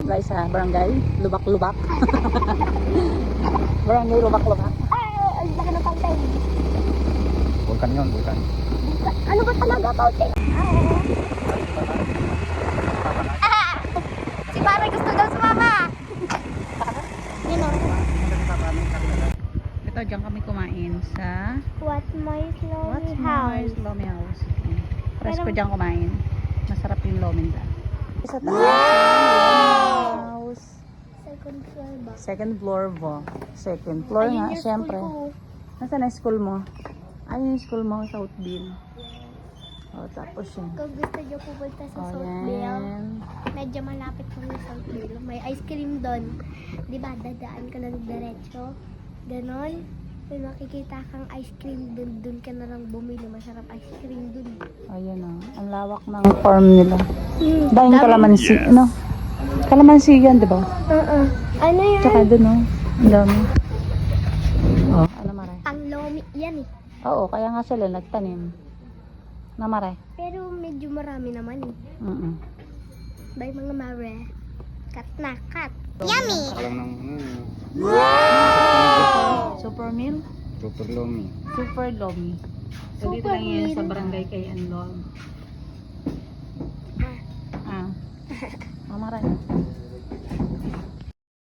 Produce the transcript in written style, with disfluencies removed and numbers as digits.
Guys, sa barangay Lubak-Lubak. Barangay Lubak-Lubak. Ay, ang laki ng fountain. Vulkan yun, vulkan. Ano ba talaga fountain? Si Pare gusto daw sumama. Yun o. Ito, dyan kami kumain sa What my lonely House. house. Lomi House. Presko Pero- dyan kumain. Masarap yung lomin da. Sa taas ng house. Second floor ba? Second floor po. Second floor Ayun nga, yung syempre. school ko. Nasaan na school mo? Ayun yung school mo, Southville. O, tapos yun. Kung gusto nyo pupunta sa O, Southville, yan. medyo malapit kami sa Southville. May ice cream doon. Di ba, dadaan ka lang diretso. Ganon. May makikita kang ice cream doon. Doon ka na lang bumili. Masarap ice cream doon. Ayan o. Ang lawak ng farm nila. Dahil kalamansi, ano? Kalamansi yan, di ba? Ano yan? Tsaka dun o. Ang dami. O, ano maray? Panglomi yan eh. Oo, kaya nga sila nagtanim. Na maray? Pero medyo marami naman eh. By mga mare. Kat na kat. Yummy! Alam ng Super meal? super lomi. Super lomi. So, dito Super lang yan sa meal. barangay kay Anlog. Ah. Mamaray.